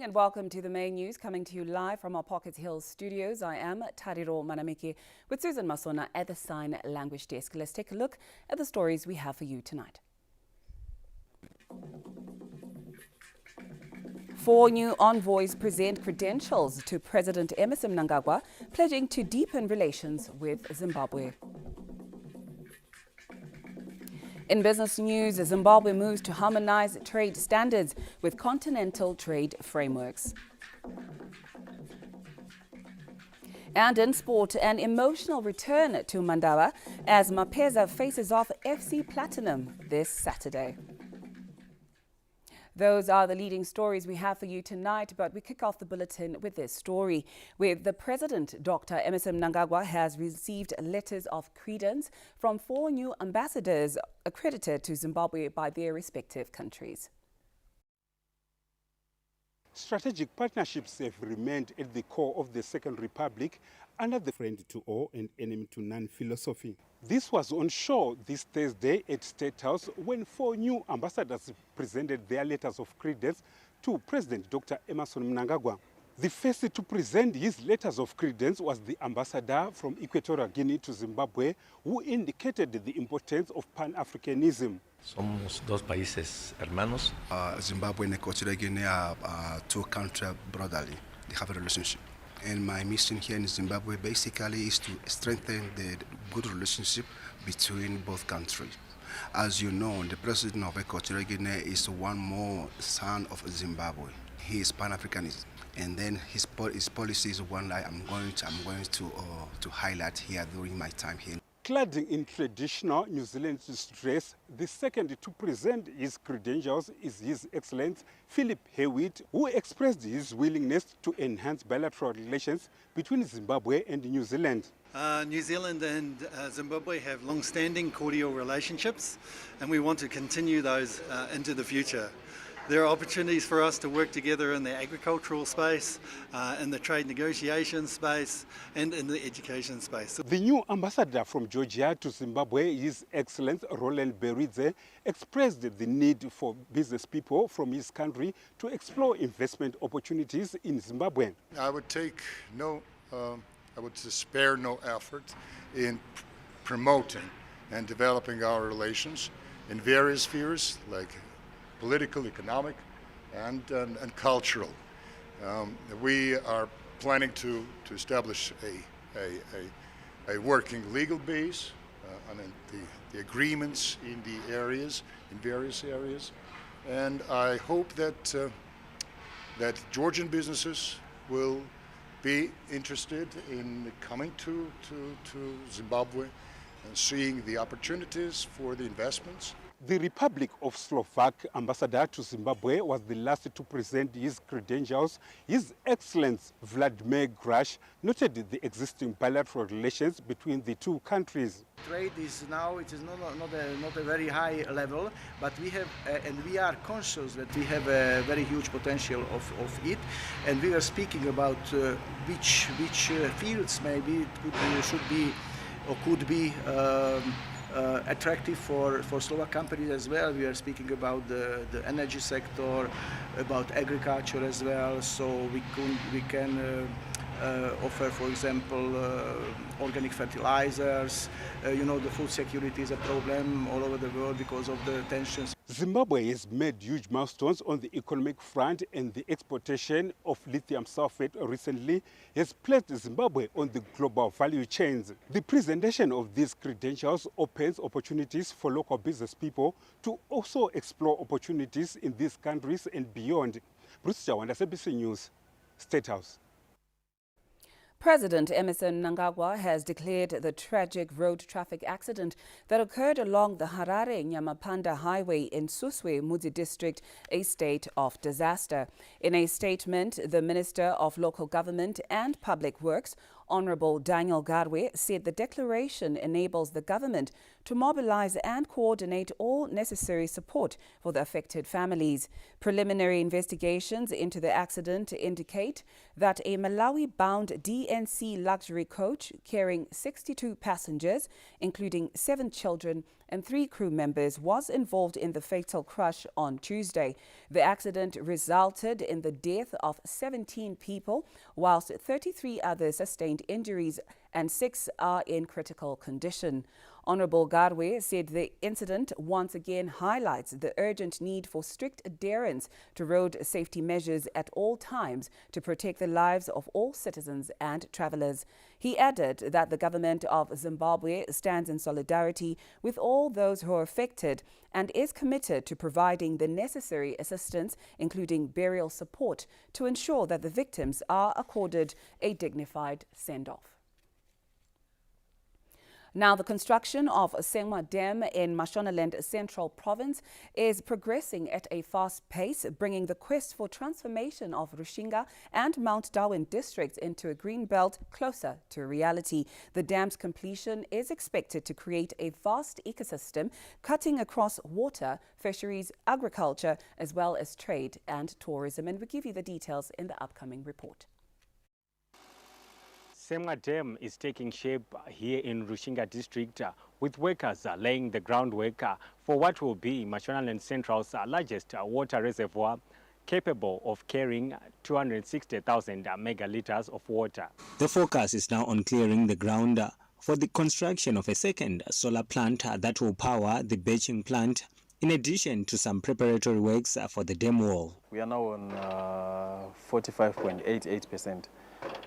and welcome to the main news, coming to you live from our Pocket Hill studios. I am Tariro Manamiki with Susan Masona at the Sign Language Desk. Let's take a look at the stories we have for you tonight. 4 new envoys present credentials to President Emmerson Mnangagwa, pledging to deepen relations with Zimbabwe. In business news, Zimbabwe moves to harmonize trade standards with continental trade frameworks. And in sport, an emotional return to Mandava as Mapeza faces off FC Platinum this Saturday. Those are the leading stories we have for you tonight, but we kick off the bulletin with this story, where the President, Dr. Emmerson Mnangagwa, has received letters of credence from 4 new ambassadors accredited to Zimbabwe by their respective countries. Strategic partnerships have remained at the core of the Second Republic under the friend to all and enemy to none philosophy. This was on show this Thursday at State House when 4 new ambassadors presented their letters of credence to President Dr. Emmerson Mnangagwa. The first to present his letters of credence was the ambassador from Equatorial Guinea to Zimbabwe, who indicated the importance of Pan-Africanism. Somos dos países hermanos. Zimbabwe and Equatorial Guinea are 2 countries brotherly. They have a relationship. And my mission here in Zimbabwe basically is to strengthen the good relationship between both countries. As you know, the president of Equatorial Guinea is one more son of Zimbabwe. He is Pan-Africanist, and then his policy is one that I'm going to highlight here during my time here. Clad in traditional New Zealand dress, the second to present his credentials is His Excellency Philip Hewitt, who expressed his willingness to enhance bilateral relations between Zimbabwe and New Zealand. New Zealand and Zimbabwe have long-standing cordial relationships, and we want to continue those into the future. There are opportunities for us to work together in the agricultural space, in the trade negotiation space, and in the education space. The new ambassador from Georgia to Zimbabwe, His Excellency Roland Beridze, expressed the need for business people from his country to explore investment opportunities in Zimbabwe. I would spare no effort in promoting and developing our relations in various spheres like political, economic, and cultural. We are planning to establish a working legal base on the agreements in various areas, and I hope that that Georgian businesses will be interested in coming to Zimbabwe and seeing the opportunities for the investments. The Republic of Slovak ambassador to Zimbabwe was the last to present his credentials. His Excellency Vladimir Grash noted the existing bilateral relations between the 2 countries. Trade is now, it is not a very high level, but we have, and we are conscious that we have a very huge potential of it, and we are speaking about which fields maybe should be or could be attractive for Slovak companies as well. We are speaking about the energy sector, about agriculture as well. So we can offer, for example, organic fertilizers. The food security is a problem all over the world because of the tensions. Zimbabwe has made huge milestones on the economic front, and the exportation of lithium sulfate recently has placed Zimbabwe on the global value chains. The presentation of these credentials opens opportunities for local business people to also explore opportunities in these countries and beyond. Bruce Jawanda, SABC News, State House. President Emmerson Mnangagwa has declared the tragic road traffic accident that occurred along the Harare-Nyamapanda highway in Suswe, Mudzi district, a state of disaster. In a statement, the Minister of Local Government and Public Works, Honorable Daniel Gadwe said the declaration enables the government to mobilize and coordinate all necessary support for the affected families. Preliminary investigations into the accident indicate that a Malawi-bound DNC luxury coach carrying 62 passengers, including 7 children and 3 crew members, was involved in the fatal crash on Tuesday. The accident resulted in the death of 17 people, whilst 33 others sustained injuries and 6 are in critical condition. Honorable Gadwe said the incident once again highlights the urgent need for strict adherence to road safety measures at all times to protect the lives of all citizens and travellers. He added that the government of Zimbabwe stands in solidarity with all those who are affected and is committed to providing the necessary assistance, including burial support, to ensure that the victims are accorded a dignified send-off. Now, the construction of Semwa Dam in Mashonaland Central Province is progressing at a fast pace, bringing the quest for transformation of Rushinga and Mount Darwin districts into a green belt closer to reality. The dam's completion is expected to create a vast ecosystem cutting across water, fisheries, agriculture, as well as trade and tourism. And we'll give you the details in the upcoming report. Semwa Dam is taking shape here in Rushinga district with workers laying the groundwork for what will be Mashonaland Central's largest water reservoir, capable of carrying 260,000 megaliters of water. The focus is now on clearing the ground for the construction of a second solar plant that will power the batching plant, in addition to some preparatory works for the dam wall. We are now on 45.88%.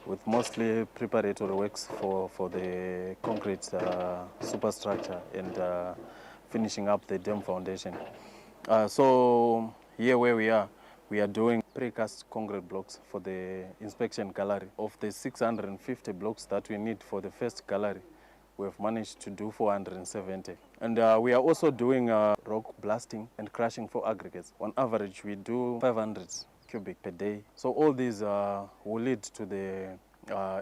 with mostly preparatory works for the concrete superstructure and finishing up the dam foundation. So here where we are doing precast concrete blocks for the inspection gallery. Of the 650 blocks that we need for the first gallery, we have managed to do 470. And we are also doing rock blasting and crushing for aggregates. On average, we do 500 cubic per day. So all these will lead to the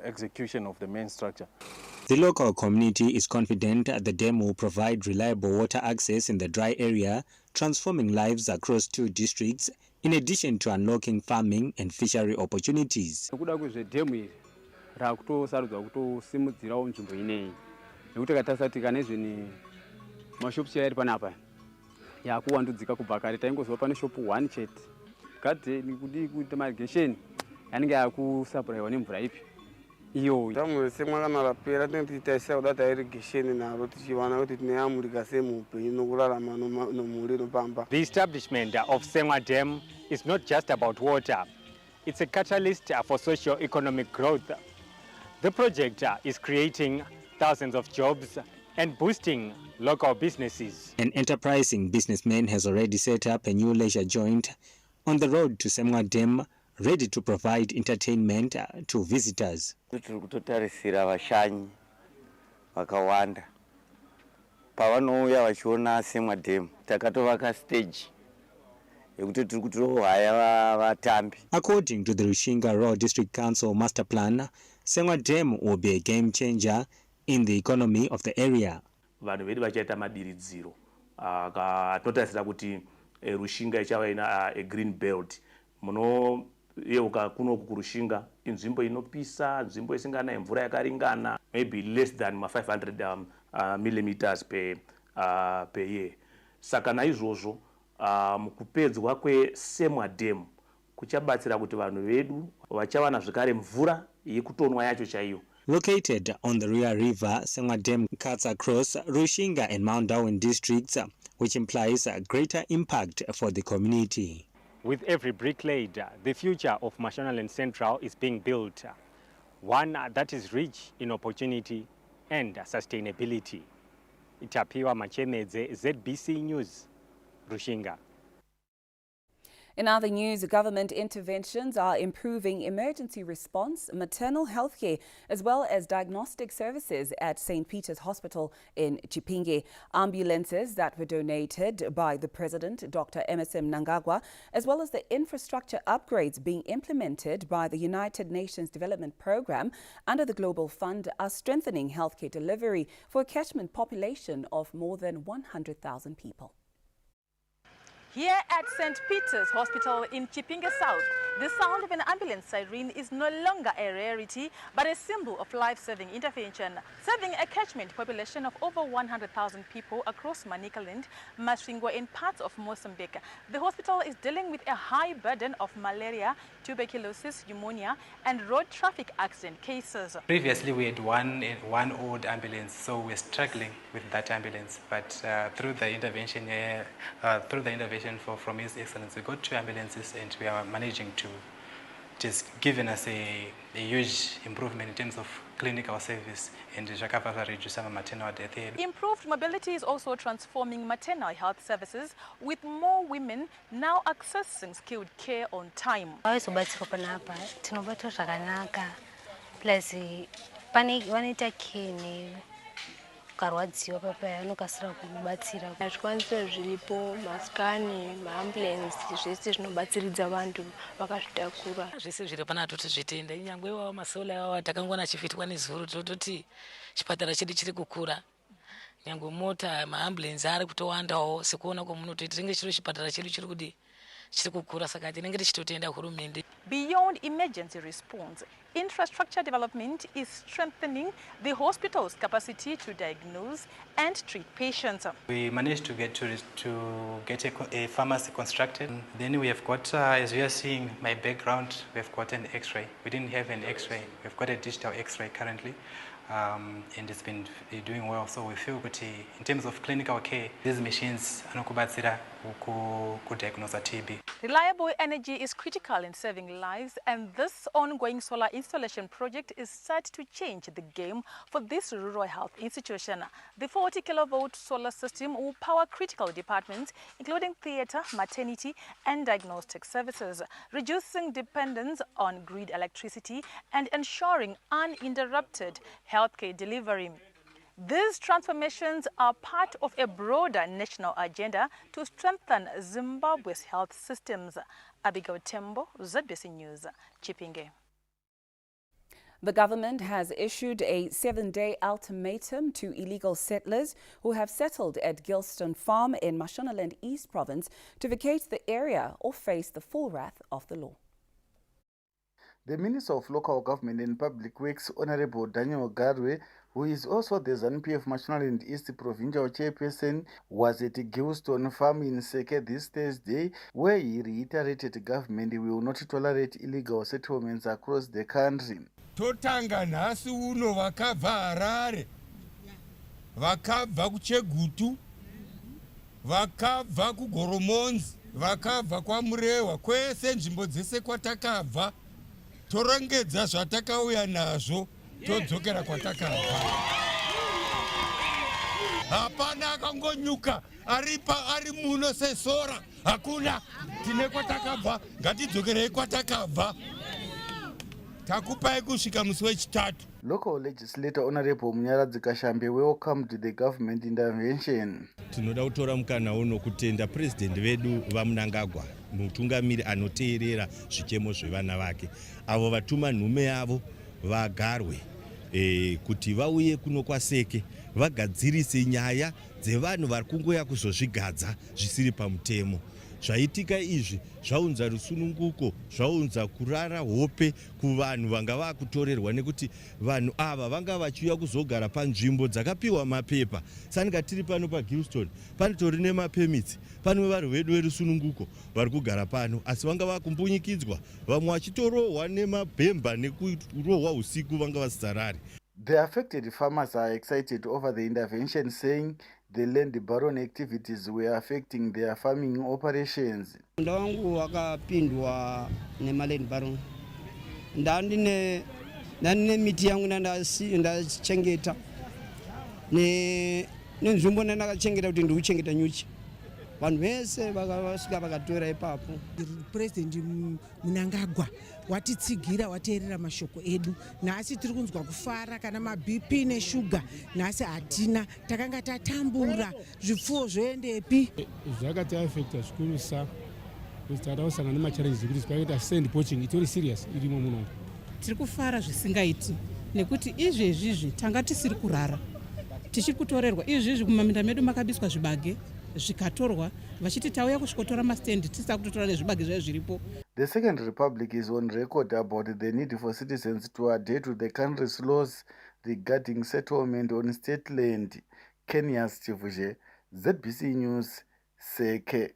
execution of the main structure. The local community is confident the dam will provide reliable water access in the dry area, transforming lives across 2 districts, in addition to unlocking farming and fishery opportunities. The establishment of Semwa Dam is not just about water. It's a catalyst for socio-economic growth. The project is creating thousands of jobs and boosting local businesses. An enterprising businessman has already set up a new leisure joint on the road to Semwa Dam, ready to provide entertainment to visitors. According to the Rushinga Road District Council Master Plan, Semwa Dam will be a game changer in the economy of the area. Rushinga ichava ina a green belt muno yeuka kuno kurushinga inzvimbo inopisa nzvimbo isingana mvura yakaringana maybe less than 500 millimeters per year. Saka naizvozvo mukupedzwa kweSemwa Dam kuchabatsira kuti vanhu vedu vachawana zvakare mvura yekutonwa yacho chaiyo. Located on the Ria River, Semwa Dam cuts across Rushinga and Mount Darwin districts, which implies a greater impact for the community. With every brick laid, the future of Mashonaland Central is being built, one that is rich in opportunity and sustainability. Itapiwa Machemedze, ZBC News, Rushinga. In other news, government interventions are improving emergency response, maternal health care, as well as diagnostic services at St. Peter's Hospital in Chipinge. Ambulances that were donated by the President, Dr. Mnangagwa, as well as the infrastructure upgrades being implemented by the United Nations Development Programme under the Global Fund are strengthening healthcare delivery for a catchment population of more than 100,000 people. Here at St. Peter's Hospital in Chipinge South, the sound of an ambulance siren is no longer a rarity, but a symbol of life-saving intervention, serving a catchment population of over 100,000 people across Manicaland, Masvingo and parts of Mozambique. The hospital is dealing with a high burden of malaria, tuberculosis, pneumonia, and road traffic accident cases. Previously, we had one old ambulance, so we're struggling with that ambulance. But through the intervention from His Excellency, we got 2 ambulances, and we are managing to just giving us a huge improvement in terms of clinical service and reduce maternal death rate. Improved mobility is also transforming maternal health services, with more women now accessing skilled care on time. Karwadziwa papa anokasira kubatsira zvikwanisiro zviripo maskani maambulensi zvese zvinobatsiridza vantu vakazvitakura zvese zviri pana toti zvitenda nyangwe iwawo masola iwawo takangona chifitwa nezuro tototi chipatara chedu chiri kukura nyangwe mota maambulensi ari kutowandawo sekuona kwomunotoita tinenge chiro chipatara chedu chiri kudi chiri kukura saka tinenge tichitotenda hurumende. Beyond emergency response, infrastructure development is strengthening the hospital's capacity to diagnose and treat patients. We managed to get a pharmacy constructed. Then we have got, as you are seeing my background, we have got an X-ray. We didn't have an X-ray. We've got a digital X-ray currently. And it's been doing well. So we feel that in terms of clinical care, these machines could diagnose a TB. Reliable energy is critical in saving lives, and this ongoing solar installation project is set to change the game for this rural health institution. The 40 kilovolt solar system will power critical departments, including theatre, maternity, and diagnostic services, reducing dependence on grid electricity and ensuring uninterrupted healthcare delivery. These transformations are part of a broader national agenda to strengthen Zimbabwe's health systems. Abigail Tembo, ZBC News, Chipinge. The government has issued a 7-day ultimatum to illegal settlers who have settled at Gilston Farm in Mashonaland East Province to vacate the area or face the full wrath of the law. The Minister of Local Government and Public Works, Honorable Daniel Garwe, who is also the ZANU-PF Mashonaland East Provincial Chairperson, was at Gilston Farm in Seke this Thursday, where he reiterated the government will not tolerate illegal settlements across the country. Totanga nhasi uno vakabva Harare, vakabva kuChegutu, vakabva kuGoromonzi, vakabva kwaMurewa, kwese nzvimbo dzese kwatakabva torongedza zvatakauya nazvo todzokera kwatakabva. Hapana akangonyuka ari muno sesora, hakuna. Tine kwatakabva, ngatidzokerei kwatakabva. Takupai kusvika musi wechitatu. Local legislator Honorable Munyaradzi Kashambe welcomed the government intervention. Tinoda kutora mukana uno kutenda president vedu vaMnangagwa, mutungamiri anoteerera zvichemo zvevana vake. Avo vatuma nhume yavo vagarwe kuti vauye kuno kwaSeke vagadzirise nyaya dzevanhu vari kungoya kuzozvigadza zvisiri pamutemo. Zvaitika izvi zvaunza rusununguko, zvaunza kurara hope kuvanhu vanga vakutorerwa nekuti vanhu ava vanga vachiuya kuzogara panzvimbo dzakapiwa mapepa. Saka tiri pano paGilston panotori nemapemits, pano vanhu vedu verusununguko vari kugara pano, asi vanga vakumbunyikidzwa, vamwe vachitorohwa nemabhemba nekurohwa usiku vanga vasarari. The affected farmers are excited over the intervention, saying the land baron activities were affecting their farming operations. Ndangu wakapindwa nemalend baron. Ndandine miti yangu ndachengeta. Nenzvimbo ndakachengeta kuti ndikuchengeta nyuchi. vanhu vese vakasvika vakatora ipapo. President Mnangagwa watitsigira wateerera mashoko edu, nhasi tiri kunzwa kufara kana mabp neshuga, nhasi hatina, takanga tatambura zvipfuwo zvoendepi. Zvakati affecta zvikuru sa tara kusangana nemachallenges ekuti zvakaita sand poaching itori serious irimo muno. Tiri kufara zvisingaiti nekuti izvezvizvi tanga tisiri kurara, tichiri kutorerwa izvezvi mumaminda medu makabiswa zvibage zvikatorwa vachiti tauya kusvikotora mastendi tisina kutotora nezvibage zvaiva zviripo. The Second Republic is on record about the need for citizens to adhere to the country's laws regarding settlement on state land. Kenya's Chivuje, ZBC News, Seke.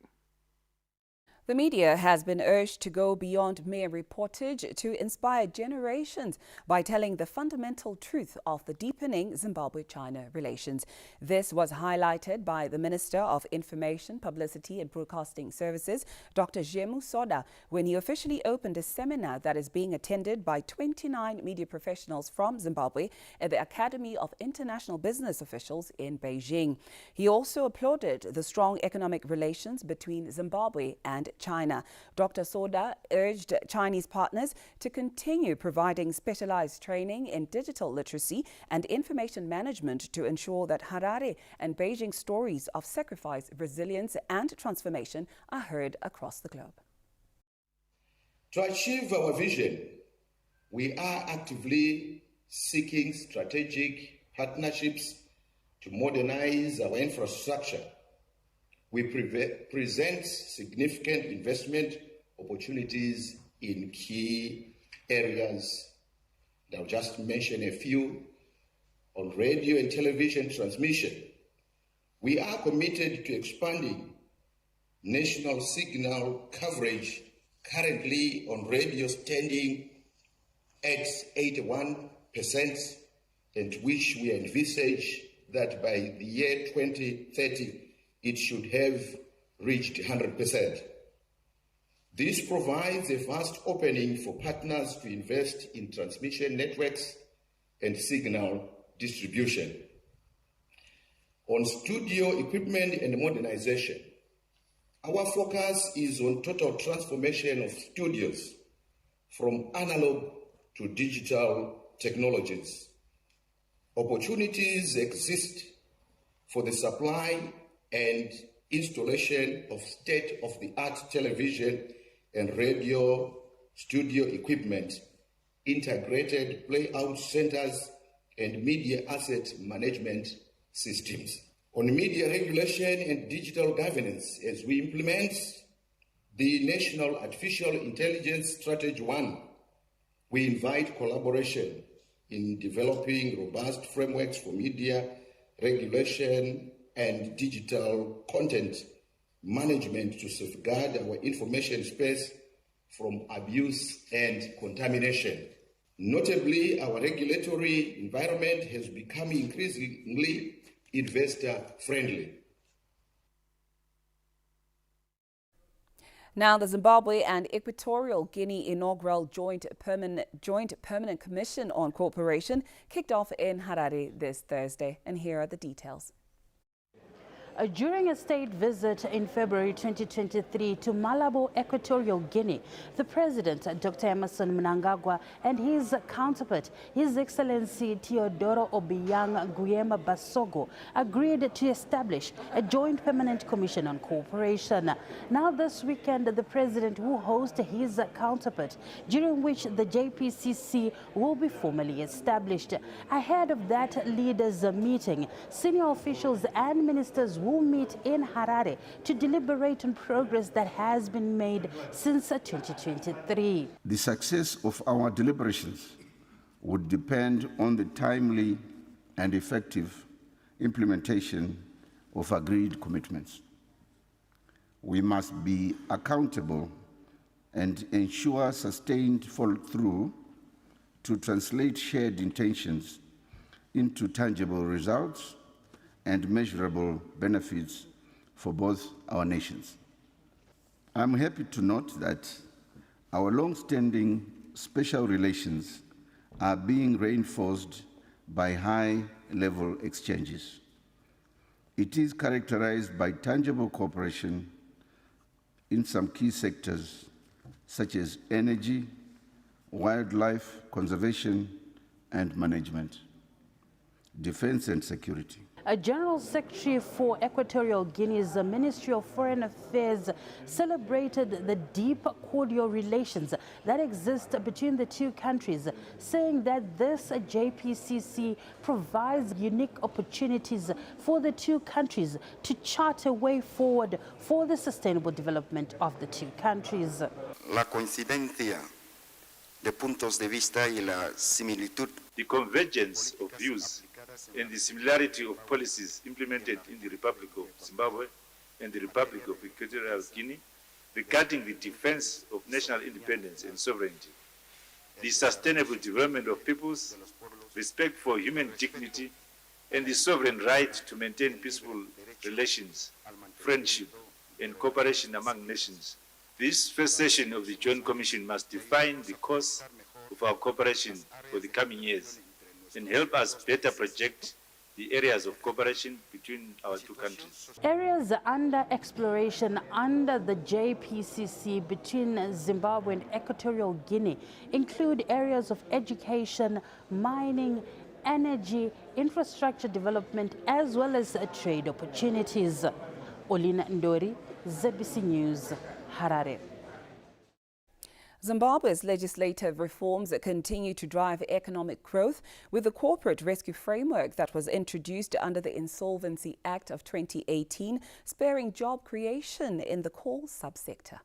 The media has been urged to go beyond mere reportage to inspire generations by telling the fundamental truth of the deepening Zimbabwe-China relations. This was highlighted by the Minister of Information, Publicity and Broadcasting Services, Dr. Semwa Dam, when he officially opened a seminar that is being attended by 29 media professionals from Zimbabwe at the Academy of International Business Officials in Beijing. He also applauded the strong economic relations between Zimbabwe and China. Dr. Soda urged Chinese partners to continue providing specialized training in digital literacy and information management to ensure that Harare and Beijing stories of sacrifice, resilience and transformation are heard across the globe. To achieve our vision, we are actively seeking strategic partnerships to modernize our infrastructure. We present significant investment opportunities in key areas. I'll just mention a few. On radio and television transmission, we are committed to expanding national signal coverage, currently on radio standing at 81%, and which we envisage that by the year 2030, it should have reached 100%. This provides a vast opening for partners to invest in transmission networks and signal distribution. On studio equipment and modernization, our focus is on total transformation of studios from analog to digital technologies. Opportunities exist for the supply and installation of state-of-the-art television and radio studio equipment, integrated playout centers, and media asset management systems. On media regulation and digital governance, as we implement the National Artificial Intelligence Strategy 1, we invite collaboration in developing robust frameworks for media regulation and digital content management to safeguard our information space from abuse and contamination. Notably, our regulatory environment has become increasingly investor-friendly. Now, the Zimbabwe and Equatorial Guinea inaugural Joint Permanent Commission on Cooperation kicked off in Harare this Thursday. And here are the details. During a state visit in February 2023 to Malabo, Equatorial Guinea, the President, Dr. Emmerson Mnangagwa, and his counterpart, His Excellency Teodoro Obiang Nguema Basogo, agreed to establish a Joint Permanent Commission on Cooperation. Now this weekend, the President will host his counterpart, during which the JPCC will be formally established. Ahead of that leaders' meeting, senior officials and ministers will meet in Harare to deliberate on progress that has been made since 2023. The success of our deliberations would depend on the timely and effective implementation of agreed commitments. We must be accountable and ensure sustained follow-through to translate shared intentions into tangible results and measurable benefits for both our nations. I'm happy to note that our long-standing special relations are being reinforced by high-level exchanges. It is characterized by tangible cooperation in some key sectors such as energy, wildlife conservation and management, defense and security. A General Secretary for Equatorial Guinea's Ministry of Foreign Affairs celebrated the deep cordial relations that exist between the two countries, saying that this JPCC provides unique opportunities for the two countries to chart a way forward for the sustainable development of the two countries. La coincidencia de puntos de vista y la similitud. The convergence of views and the similarity of policies implemented in the Republic of Zimbabwe and the Republic of Equatorial Guinea regarding the defense of national independence and sovereignty, the sustainable development of peoples, respect for human dignity, and the sovereign right to maintain peaceful relations, friendship, and cooperation among nations. This first session of the Joint Commission must define the course of our cooperation for the coming years and help us better project the areas of cooperation between our two countries. Areas under exploration under the JPCC between Zimbabwe and Equatorial Guinea include areas of education, mining, energy, infrastructure development, as well as trade opportunities. Olina Ndori, ZBC News, Harare. Zimbabwe's legislative reforms continue to drive economic growth, with the corporate rescue framework that was introduced under the Insolvency Act of 2018 spurring job creation in the coal subsector.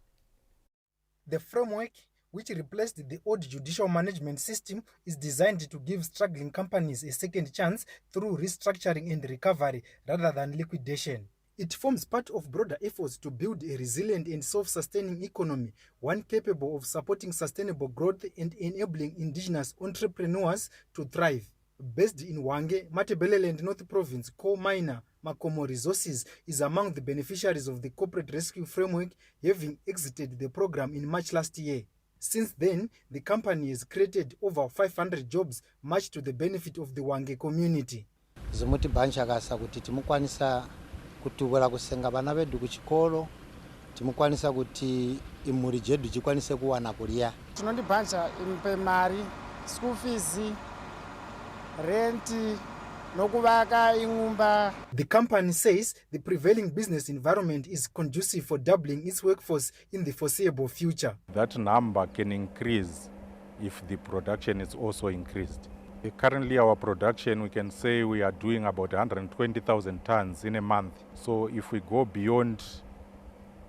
The framework, which replaced the old judicial management system, is designed to give struggling companies a second chance through restructuring and recovery rather than liquidation. It forms part of broader efforts to build a resilient and self-sustaining economy, one capable of supporting sustainable growth and enabling indigenous entrepreneurs to thrive. Based in Hwange, Matabeleland North Province, coal miner Makomo Resources is among the beneficiaries of the Corporate Rescue Framework, having exited the program in March last year. Since then, the company has created over 500 jobs, much to the benefit of the Hwange community. kutubula kusenga bana bedu kuchikolo timukwanisa kuti imuri jedu chikwanise kuwana kulia tinondibhanja impe mari school fees rent nokuvaka ingumba. The company says the prevailing business environment is conducive for doubling its workforce in the foreseeable future. That number can increase if the production is also increased. Currently our production, we can say we are doing about 120,000 tons in a month. So if we go beyond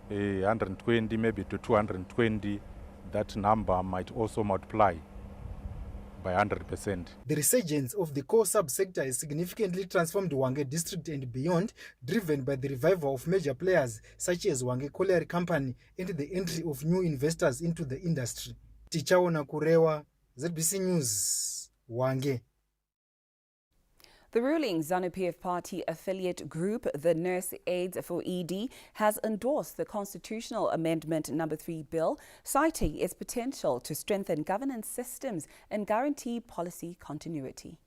120, maybe to 220, that number might also multiply by 100%. The resurgence of the coal subsector has significantly transformed Hwange district and beyond, driven by the revival of major players such as Hwange Colliery Company and the entry of new investors into the industry. Tichaona Kurewa, ZBC News. Hwange. The ruling ZANU-PF party affiliate group, the Nurse Aids for ED, has endorsed the Constitutional Amendment No. 3 bill, citing its potential to strengthen governance systems and guarantee policy continuity.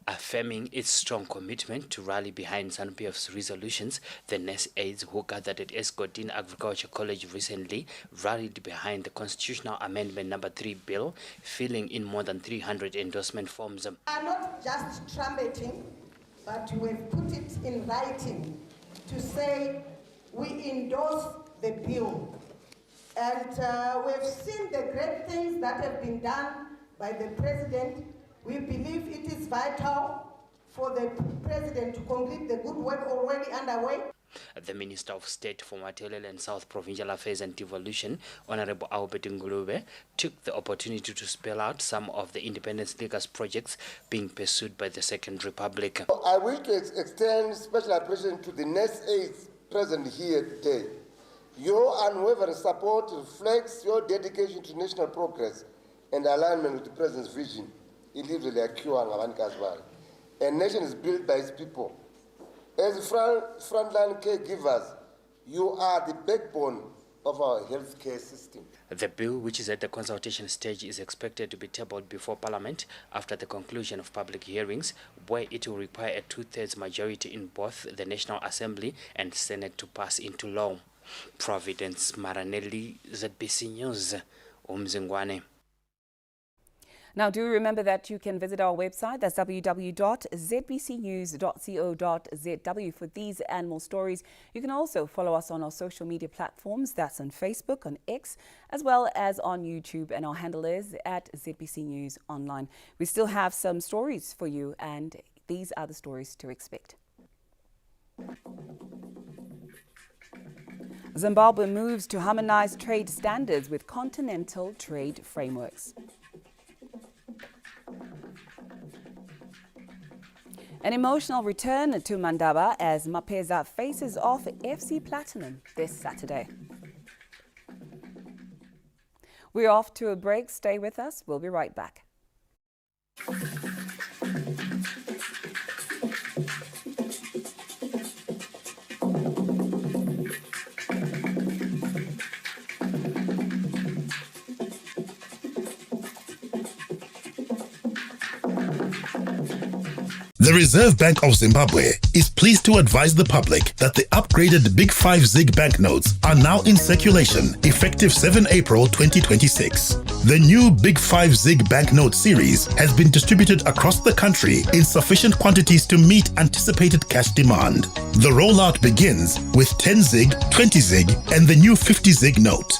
Affirming its strong commitment to rally behind ZANU-PF's resolutions, the Nurse Aids, who gathered at Escotine Agriculture College recently, rallied behind the Constitutional Amendment No. 3 bill, filling in more than 300 endorsement forms. We are not just trumpeting, but we've put it in writing to say we endorse the bill. And we've seen the great things that have been done by the President. We believe it is vital for the President to complete the good work already underway. The Minister of State for Matabeleland and South Provincial Affairs and Devolution, Honorable Albert Ngulube, took the opportunity to spell out some of the independence legacy projects being pursued by the Second Republic. I wish to extend special appreciation to the Nurse Aids present here today. Your unwavering support reflects your dedication to national progress and alignment with the President's vision. A nation is built by its people. As frontline caregivers, you are the backbone of our healthcare system. The bill, which is at the consultation stage, is expected to be tabled before Parliament after the conclusion of public hearings, where it will require a 2/3 majority in both the National Assembly and Senate to pass into law. Providence Maranelli, ZBC News, Umzingwane. Now, do remember that you can visit our website. That's www.zbcnews.co.zw for these and more stories. You can also follow us on our social media platforms. That's on Facebook, on X, as well as on YouTube. And our handle is at ZBC News Online. We still have some stories for you, and these are the stories to expect. Zimbabwe moves to harmonize trade standards with continental trade frameworks. An emotional return to Mandaba as Mapeza faces off FC Platinum this Saturday. We're off to a break. Stay with us. We'll be right back. The Reserve Bank of Zimbabwe is pleased to advise the public that the upgraded Big 5 Zigg banknotes are now in circulation, effective 7 April 2026. The new Big 5 Zigg banknote series has been distributed across the country in sufficient quantities to meet anticipated cash demand. The rollout begins with 10 Zigg, 20 Zigg, and the new 50 Zigg note.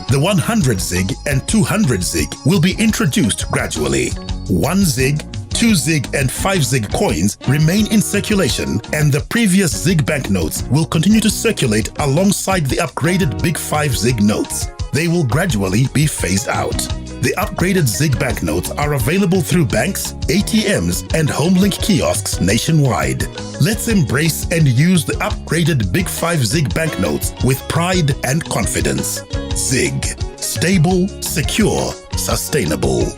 The 100 Zigg and 200 Zigg will be introduced gradually. 1 Zigg, 2 Zigg and 5 Zigg coins remain in circulation, and the previous Zigg banknotes will continue to circulate alongside the upgraded Big 5 Zigg notes. They will gradually be phased out. The upgraded Zigg banknotes are available through banks, ATMs, and HomeLink kiosks nationwide. Let's embrace and use the upgraded Big 5 Zigg banknotes with pride and confidence. Zigg. Stable, secure, sustainable.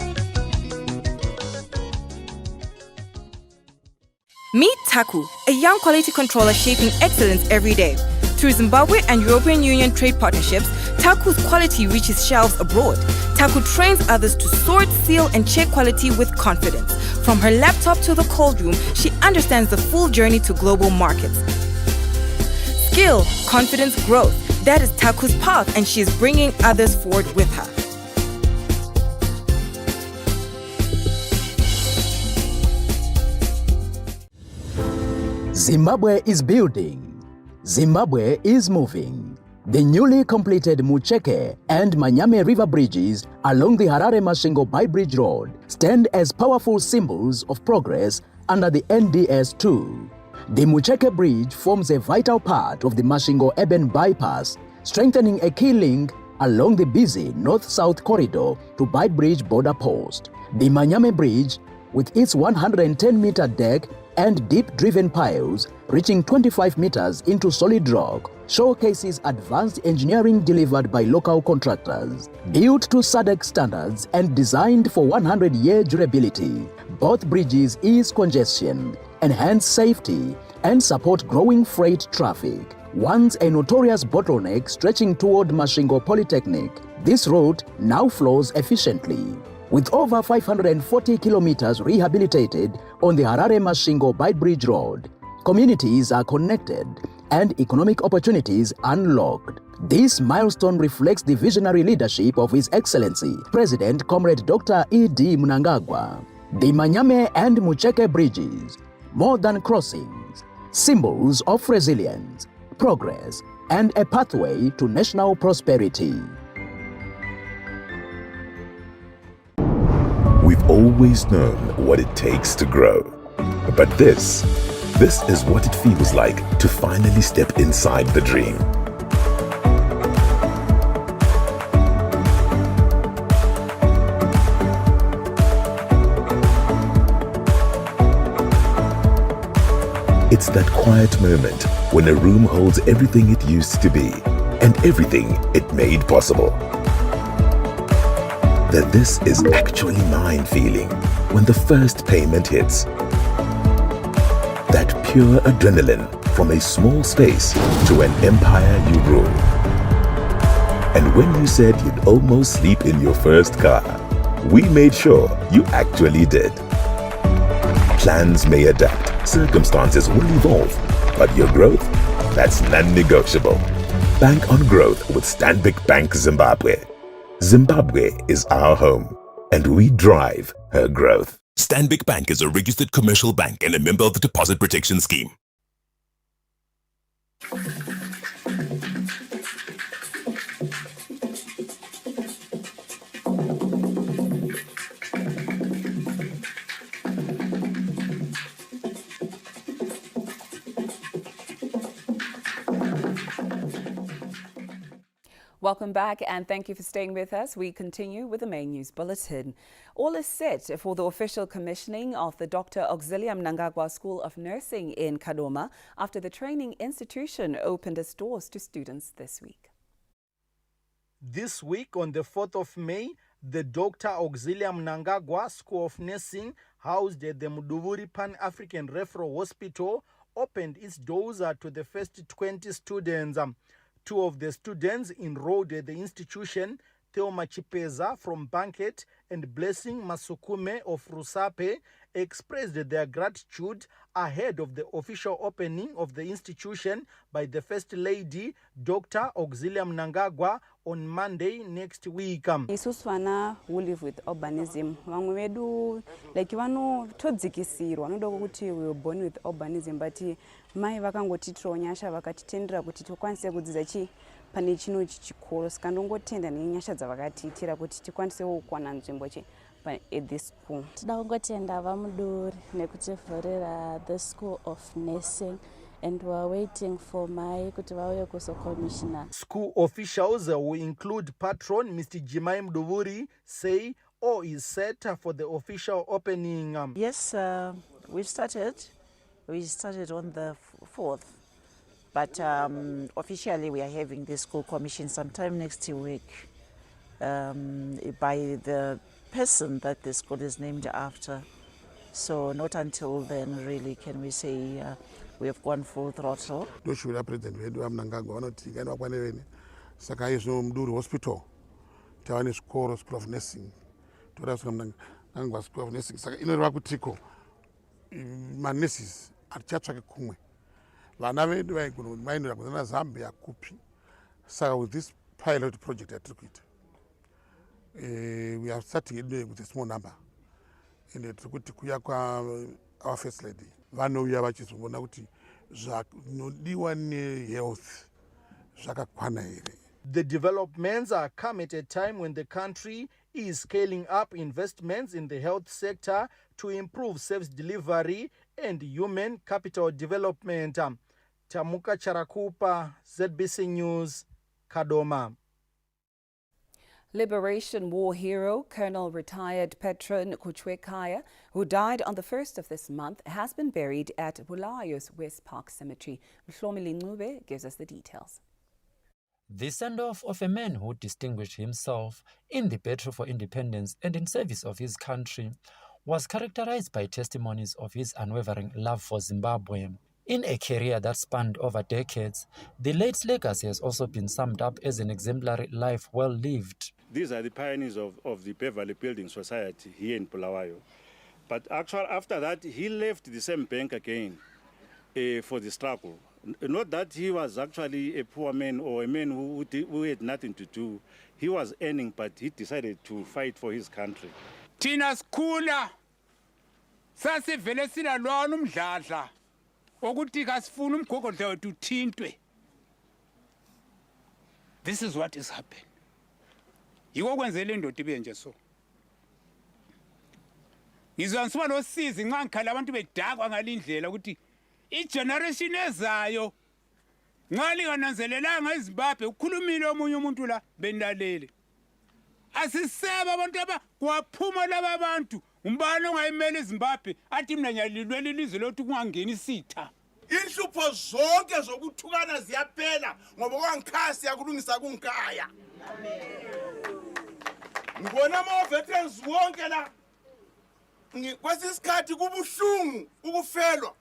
Meet Taku, a young quality controller shaping excellence every day. Through Zimbabwe and European Union trade partnerships, Taku's quality reaches shelves abroad. Taku trains others to sort, seal, and check quality with confidence. From her laptop to the cold room, she understands the full journey to global markets. Skill, confidence, growth. That is Taku's path, and she is bringing others forward with her. Zimbabwe is building. Zimbabwe is moving. The newly completed Mucheke and Manyame river bridges along the Harare-Masvingo by-bridge road stand as powerful symbols of progress under the NDS2. The Mucheke bridge forms a vital part of the Masvingo urban bypass, strengthening a key link along the busy north-south corridor to by-bridge border post. The Manyame bridge, with its 110-meter deck and deep-driven piles reaching 25 meters into solid rock, showcases advanced engineering delivered by local contractors. Built to SADC standards and designed for 100-year durability, both bridges ease congestion, enhance safety, and support growing freight traffic. Once a notorious bottleneck stretching toward Masvingo Polytechnic, this route now flows efficiently. With over 540 kilometers rehabilitated on the Harare-Masvingo by-bridge road, communities are connected and economic opportunities unlocked. This milestone reflects the visionary leadership of His Excellency, President Comrade Dr. E.D. Mnangagwa. The Manyame and Mucheke bridges, more than crossings, symbols of resilience, progress, and a pathway to national prosperity. We've always known what it takes to grow. But this is what it feels like to finally step inside the dream. It's that quiet moment when a room holds everything it used to be and everything it made possible. That this is actually mine feeling when the first payment hits. That pure adrenaline from a small space to an empire you rule. And when you said you'd almost sleep in your first car, we made sure you actually did. Plans may adapt, circumstances will evolve, but your growth, that's non-negotiable. Bank on growth with Stanbic Bank Zimbabwe. Zimbabwe is our home, and we drive her growth. Stanbic Bank is a registered commercial bank and a member of the Deposit Protection Scheme. Welcome back and thank you for staying with us. We continue with the main news bulletin. All is set for the official commissioning of the Dr. Auxiliar Mnangagwa School of Nursing in Kadoma after the training institution opened its doors to students this week. This week, on the 4th of May, the Dr. Auxiliar Mnangagwa School of Nursing, housed at the Muduvuri Pan-African Referral Hospital, opened its doors to the first 20 students. Two of the students enrolled at the institution, Theoma Chipeza from Banket and Blessing Masukume of Rusape, expressed their gratitude ahead of the official opening of the institution by the First Lady, Dr. Auxiliar Mnangagwa, on Monday next week. Isuswana who live with urbanism. Vamwe vedu like vano todzikisirwa vanoda kuti we were born with urbanism but mai vakangotitonyasha vakatitendera kuti tikwanise kudzidza chi pane chino chichikoro sikandongotenda nenyasha dzavakatiitira kuti tikwanise kukwana nzvimbo chi at this school. Toda kungotenda vamuduri nekutivhurira the School of Nursing. And we are waiting for my commissioner. School officials who include patron Mr. Jimai Mduvuri say all is set for the official opening. Yes, we started. We started on the 4th, but officially we are having the school commission sometime next week by the person that the school is named after. So not until then really can we say we have gone full throttle. Ndoshuvira president wedu vaMnangagwa vanoti ikaenda vakwanirene saka izvo Muduri hospital tava nezvikoro school of nursing toda Mnangagwa school of nursing saka inoreva kutiko manurses hatichatsvake kumwe vana vedu vainoda kuenda Zambia kupi saka with this pilot project yatiri kuita we are starting with a small number ende tiri kuti kuya our first lady vanouya vachizoona kuti zvinodiwa nehealth zvakakwana here. The developments are come at a time when the country is scaling up investments in the health sector to improve service delivery and human capital development. Tamuka Charakupa, ZBC News, Kadoma. Liberation War hero, Colonel retired Petron Kuchwekaya, who died on the 1st of this month, has been buried at Bulawayo's West Park Cemetery. Mhlomili Ncube gives us the details. The send-off of a man who distinguished himself in the battle for independence and in service of his country was characterized by testimonies of his unwavering love for Zimbabwe. In a career that spanned over decades, the late's legacy has also been summed up as an exemplary life well lived. These are the pioneers of the Beverly Building Society here in Bulawayo. But actually, after that, he left the same bank again for the struggle. Not that he was actually a poor man or a man who had nothing to do. He was earning, but he decided to fight for his country. Tina skula sasivele sina lwana umdladla okuthi kasifuna umgogodla wethu uthintwe. This is what is happening. Yiko kwenzela indoda ibe nje so. Ngizwanisiba nosizi nxa ngikhala abantu bedakwa ngalindlela ukuthi igeneration ezayo nxa lingananzelelanga eZimbabwe ukhulumile omunye umuntu la benlalele. Asiseba abantu kwaphuma laba abantu umbani ongayimela eZimbabwe athi mina nyalilwela ilizwe lokuthi kungangeni isitha. Inhlupho zonke zokuthukana ziyaphela ngoba kwangikhasi yakulungisa kunkaya. Ngibona ama veterans wonke la kwesisikhathi kubuhlungu ukufelwa.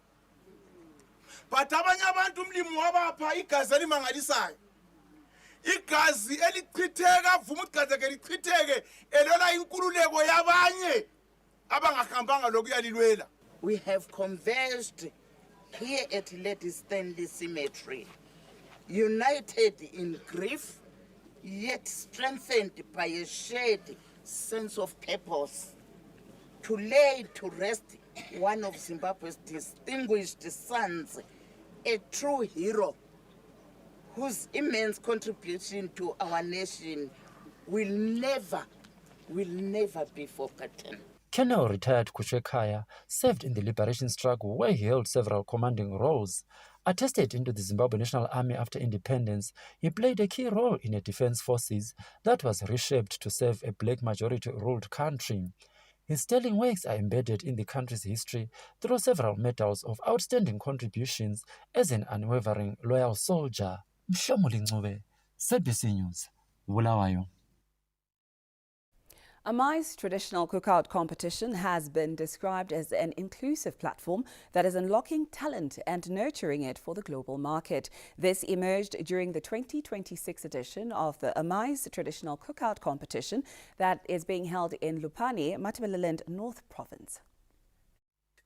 But abanye abantu umlimi wabapha igazi elimangalisayo. igazi elichitheka vuma ukuthi gazi ke lichitheke elola inkululeko yabanye abangahambanga lokuyalilwela. We have converged here at Lady Stanley Cemetery, united in grief, yet strengthened by a shared sense of purpose, to lay to rest one of Zimbabwe's distinguished sons, a true hero, whose immense contribution to our nation will never be forgotten. Colonel retired Kuchekaya served in the liberation struggle where he held several commanding roles. Attested into the Zimbabwe National Army after independence, he played a key role in a defense forces that was reshaped to serve a black majority-ruled country. His sterling works are embedded in the country's history through several medals of outstanding contributions as an unwavering loyal soldier. Mhlomuli Ncube, ZBC News, Bulawayo. Amai's traditional cookout competition has been described as an inclusive platform that is unlocking talent and nurturing it for the global market. This emerged during the 2026 edition of the Amai's traditional cookout competition that is being held in Lupane, Matabeleland North Province.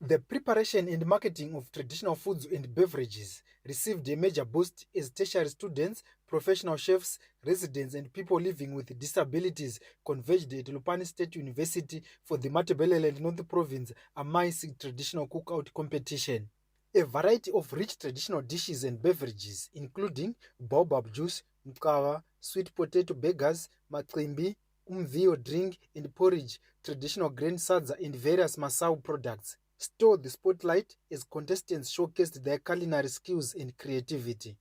The preparation and marketing of traditional foods and beverages received a major boost as tertiary students, professional chefs, residents and people living with disabilities converged at Lupane State University for the Matabeleland North Province Amai's traditional cookout competition. A variety of rich traditional dishes and beverages, including baobab juice, mkawa, sweet potato burgers, maklimbi, umvio drink and porridge, traditional grain sadza and various Masau products, stole the spotlight as contestants showcased their culinary skills and creativity.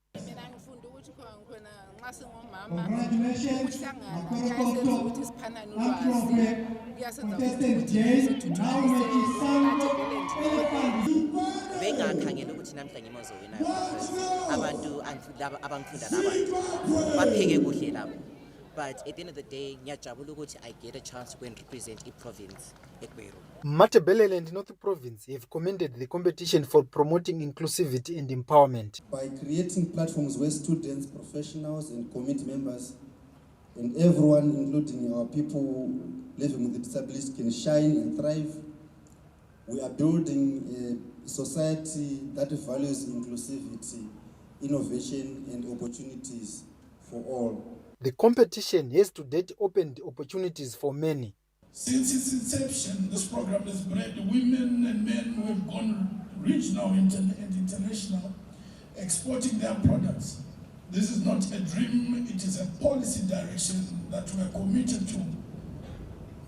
Bengakhangela ukuthi namhla ngimozowina abantu abangifunda nabantu bapheke kuhle labo. But at the end of the day, I get a chance to go and represent a province at Beirut. Matabeleland North Province have commended the competition for promoting inclusivity and empowerment. By creating platforms where students, professionals and community members and everyone, including our people living with disabilities, can shine and thrive, we are building a society that values inclusivity, innovation and opportunities for all. The competition has to date opened opportunities for many. Since its inception, this program has bred women and men who have gone regional and international, exporting their products. This is not a dream, it is a policy direction that we are committed to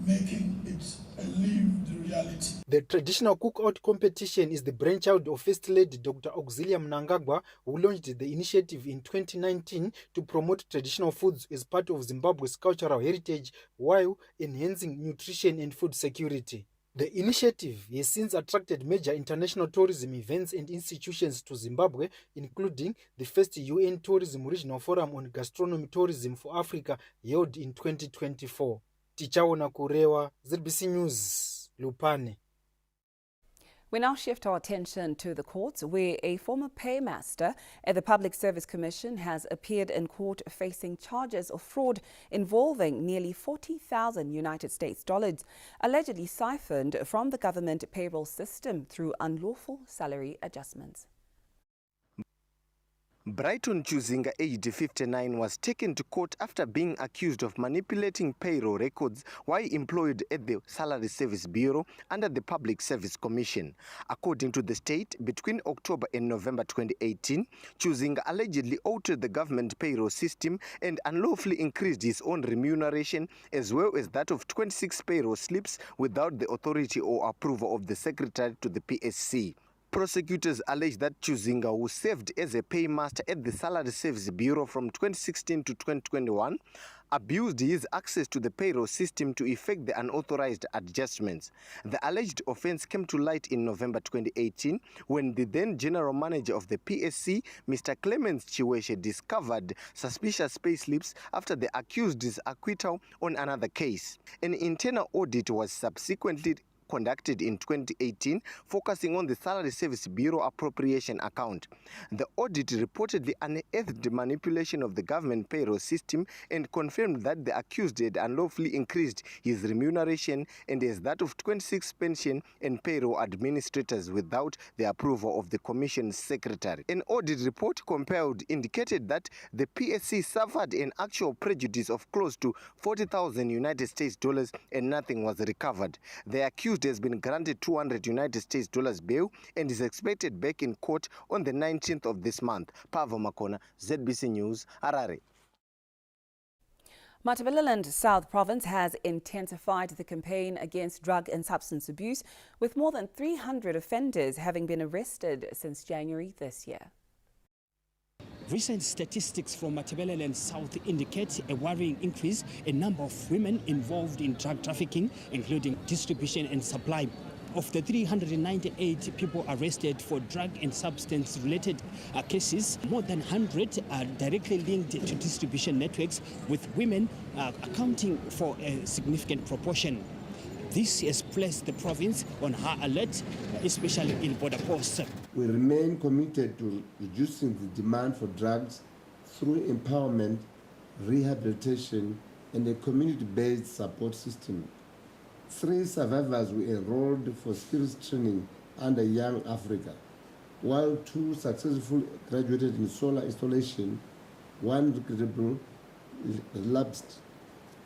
making it a lived reality. The traditional cookout competition is the brainchild of First Lady Dr. Auxilia Mnangagwa, who launched the initiative in 2019 to promote traditional foods as part of Zimbabwe's cultural heritage while enhancing nutrition and food security. The initiative has since attracted major international tourism events and institutions to Zimbabwe, including the first UN Tourism Regional Forum on Gastronomy Tourism for Africa held in 2024. Tichaona Kurewa, ZBC News, Lupane. We now shift our attention to the courts, where a former paymaster at the Public Service Commission has appeared in court facing charges of fraud involving nearly 40,000 United States dollars, allegedly siphoned from the government payroll system through unlawful salary adjustments. Brighton Chuzinga, aged 59, was taken to court after being accused of manipulating payroll records while employed at the Salary Service Bureau under the Public Service Commission. According to the state, between October and November 2018, Chuzinga allegedly altered the government payroll system and unlawfully increased his own remuneration as well as that of 26 payroll slips without the authority or approval of the secretary to the PSC. Prosecutors allege that Chuzinga, who served as a paymaster at the Salary Service Bureau from 2016 to 2021, abused his access to the payroll system to effect the unauthorized adjustments. The alleged offense came to light in November 2018 when the then general manager of the PSC, Mr. Clemens Chiweshe, discovered suspicious payslips after the accused's acquittal on another case. An internal audit was subsequently conducted in 2018, focusing on the Salary Service Bureau appropriation account. The audit reportedly unearthed manipulation of the government payroll system and confirmed that the accused had unlawfully increased his remuneration and as that of 26 pension and payroll administrators without the approval of the Commission's secretary. An audit report compiled indicated that the PSC suffered an actual prejudice of close to $40,000 and nothing was recovered. The accused has been granted $200 bail and is expected back in court on the 19th of this month. Pavo Makona, ZBC News, Harare. Matabeleland South Province has intensified the campaign against drug and substance abuse, with more than 300 offenders having been arrested since January this year. Recent statistics from Matabeleland South indicate a worrying increase in number of women involved in drug trafficking, including distribution and supply. Of the 398 people arrested for drug and substance-related cases, more than 100 are directly linked to distribution networks, with women accounting for a significant proportion. This has placed the province on high alert, especially in border posts. We remain committed to reducing the demand for drugs through empowerment, rehabilitation, and a community-based support system. 3 survivors were enrolled for skills training under Young Africa, while 2 successfully graduated in solar installation, 1 regrettably relapsed,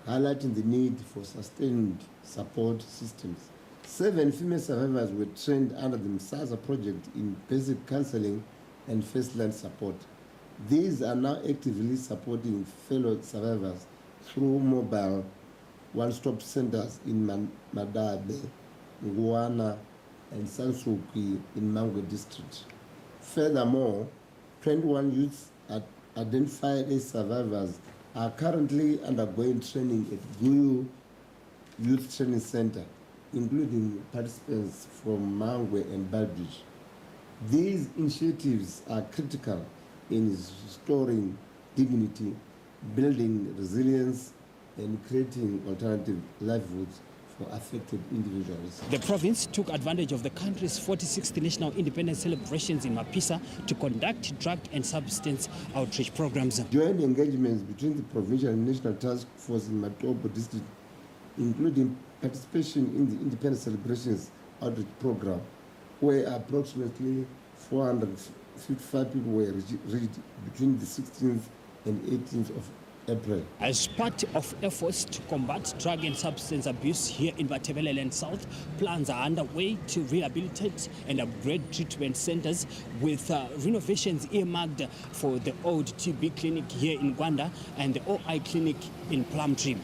highlighting the need for sustained support systems. 7 female survivors were trained under the Msasa project in basic counseling and first-line support. These are now actively supporting fellow survivors through mobile one-stop centers in Madabe, Nguana, and Sansuki in Mango district. Furthermore, 21 youths identified as survivors are currently undergoing training at Guyu Youth Training Center, including participants from Mangwe and Balbridge. These initiatives are critical in restoring dignity, building resilience, and creating alternative livelihoods for affected individuals. The province took advantage of the country's 46th national independence celebrations in Mapisa to conduct drug and substance outreach programs. Joint engagements between the provincial and national task force in Matobo district, including participation in the independence celebrations outreach program, where approximately 455 people were reached between the 16th and 18th of April. As part of efforts to combat drug and substance abuse here in Matabeleland South, plans are underway to rehabilitate and upgrade treatment centers, with renovations earmarked for the old TB clinic here in Gwanda and the OI clinic in Plumtree.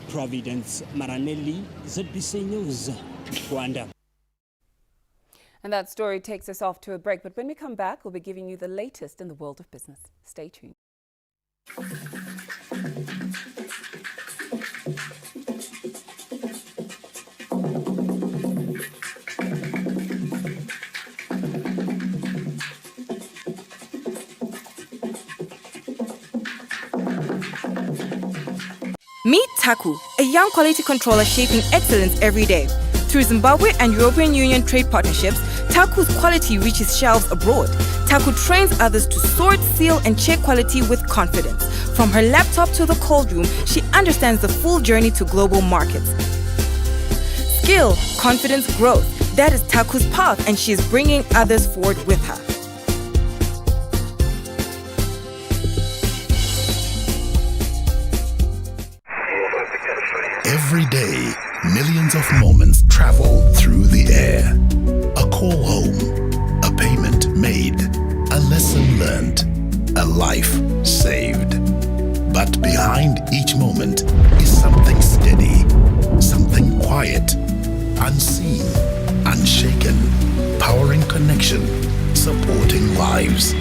Providence Maranelli, ZBC News, Gwanda. And that story takes us off to a break, but when we come back, we'll be giving you the latest in the world of business. Stay tuned. Meet Taku, a young quality controller shaping excellence every day. Through Zimbabwe and European Union trade partnerships, Taku's quality reaches shelves abroad. Taku trains others to sort, seal, and check quality with confidence. From her laptop to the cold room, she understands the full journey to global markets. Skill, confidence, growth. That is Taku's path, and she is bringing others forward with her. Every day, millions of moments travel through the air. A call home, a payment made, a lesson learned, a life saved. But behind each moment is something steady, something quiet, unseen, unshaken, powering connection, supporting lives.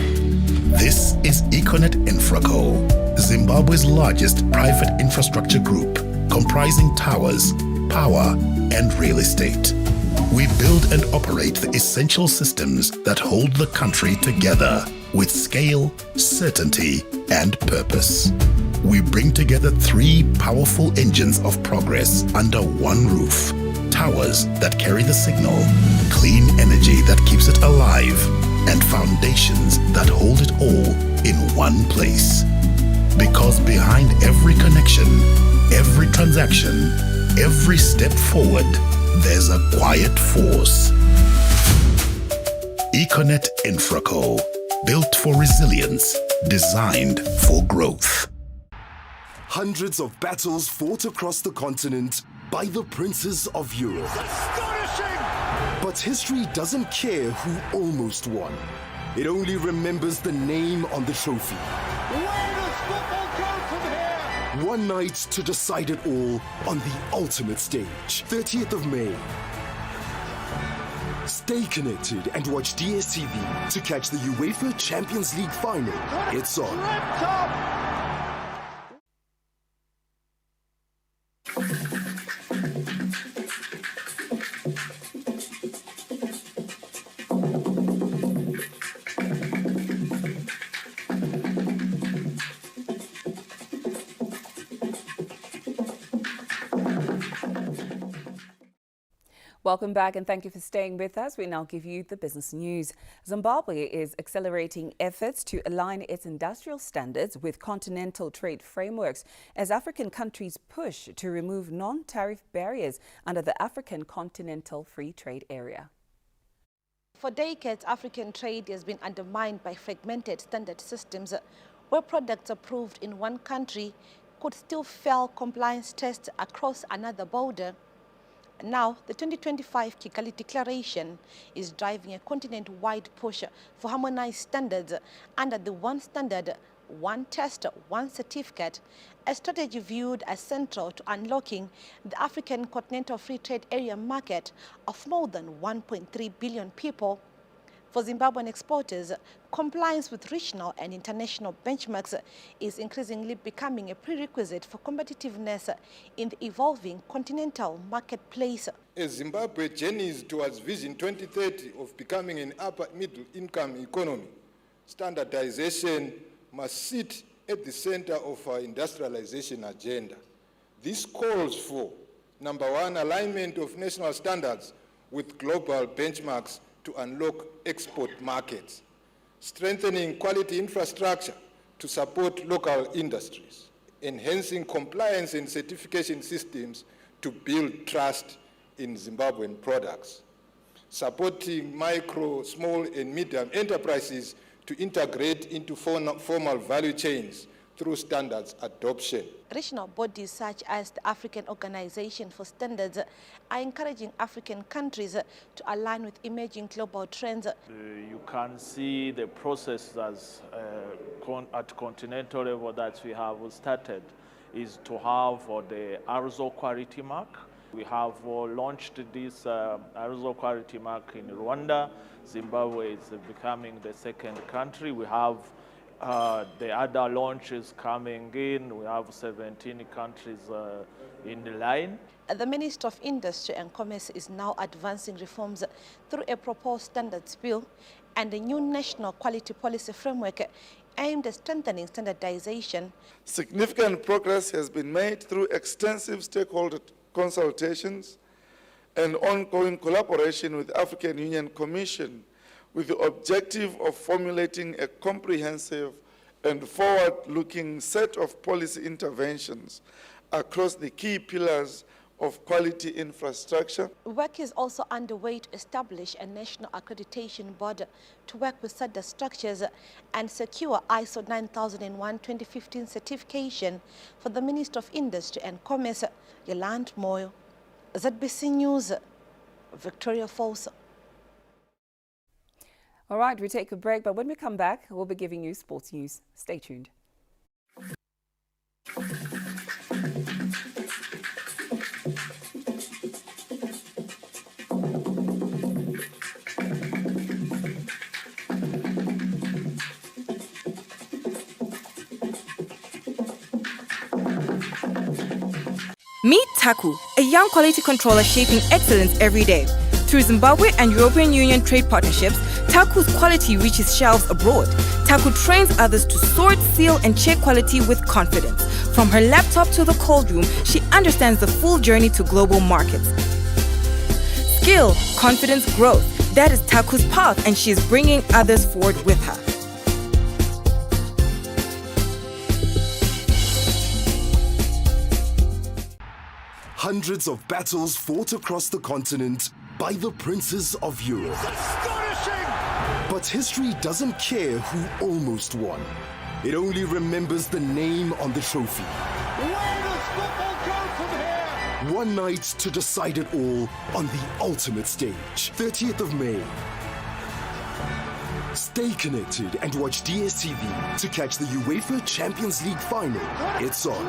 This is Econet Infraco, Zimbabwe's largest private infrastructure group, comprising towers, power, and real estate. We build and operate the essential systems that hold the country together with scale, certainty, and purpose. We bring together 3 powerful engines of progress under one roof towers that carry the signal, clean energy that keeps it alive, and foundations that hold it all in one place. Because behind every connection, every transaction, every step forward, there's a quiet force. Econet Infraco, built for resilience, designed for growth. Hundreds of battles fought across the continent by the princes of Europe. But history doesn't care who almost won. It only remembers the name on the trophy. Where does football go from here? One night to decide it all on the ultimate stage, 30th of May. Stay connected and watch DSTV to catch the UEFA Champions League final. It's on. Welcome back and thank you for staying with us. We now give you the business news. Zimbabwe is accelerating efforts to align its industrial standards with continental trade frameworks as African countries push to remove non-tariff barriers under the African Continental Free Trade Area. For decades, African trade has been undermined by fragmented standard systems where products approved in one country could still fail compliance tests across another border. Now, the 2025 Kigali Declaration is driving a continent-wide push for harmonized standards under the One Standard, One Test, One Certificate, a strategy viewed as central to unlocking the African Continental Free Trade Area market of more than 1.3 billion people. For Zimbabwean exporters, compliance with regional and international benchmarks is increasingly becoming a prerequisite for competitiveness in the evolving continental marketplace. As Zimbabwe journeys towards Vision 2030 of becoming an upper middle income economy, standardization must sit at the center of our industrialization agenda. This calls for, number one, alignment of national standards with global benchmarks to unlock export markets, strengthening quality infrastructure to support local industries, enhancing compliance and certification systems to build trust in Zimbabwean products, supporting micro, small and medium enterprises to integrate into formal value chains through standards adoption. Regional bodies such as the African Organization for Standards are encouraging African countries to align with emerging global trends. You can see the process as at continental level that we have started is to have the Arzo quality mark. We have launched this Arzo quality mark in Rwanda. Zimbabwe is becoming the second country. We have the other launches coming in. We have 17 countries in the line. The Minister of Industry and Commerce is now advancing reforms through a proposed standards bill and a new national quality policy framework aimed at strengthening standardization. Significant progress has been made through extensive stakeholder consultations and ongoing collaboration with the African Union Commission, with the objective of formulating a comprehensive and forward-looking set of policy interventions across the key pillars of quality infrastructure. Work is also underway to establish a national accreditation board to work with SADA structures and secure ISO 9001-2015 certification for the Minister of Industry and Commerce, Yolande Moyo. ZBC News, Victoria Falls. All right, we take a break, but when we come back, we'll be giving you sports news. Stay tuned. Meet Taku, a young quality controller shaping excellence every day. Through Zimbabwe and European Union trade partnerships, Taku's quality reaches shelves abroad. Taku trains others to sort, seal, and check quality with confidence. From her laptop to the cold room, she understands the full journey to global markets. Skill, confidence, growth. That is Taku's path, and she is bringing others forward with her. Hundreds of battles fought across the continent by the princes of Europe. But history doesn't care who almost won. It only remembers the name on the trophy. Where does football go from here? One night to decide it all on the ultimate stage, 30th of May. Stay connected and watch DSTV to catch the UEFA Champions League final. It's on.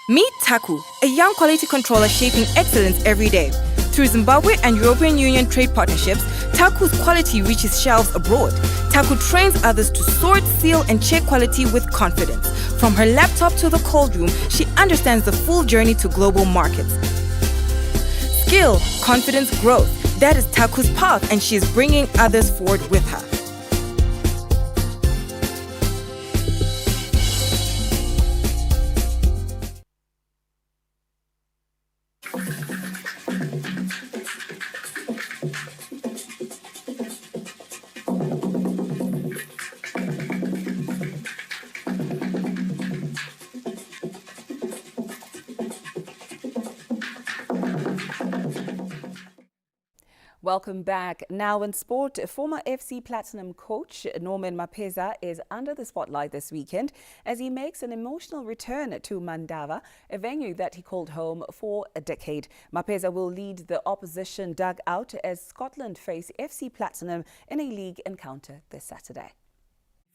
Meet Taku, a young quality controller shaping excellence every day. Through Zimbabwe and European Union trade partnerships, Taku's quality reaches shelves abroad. Taku trains others to sort, seal, and check quality with confidence. From her laptop to the cold room, she understands the full journey to global markets. Skill, confidence, growth. That is Taku's path, and she is bringing others forward with her. Welcome back. Now in sport, former FC Platinum coach Norman Mapeza is under the spotlight this weekend as he makes an emotional return to Mandava, a venue that he called home for a decade. Mapeza will lead the opposition dugout as Scotland face FC Platinum in a league encounter this Saturday.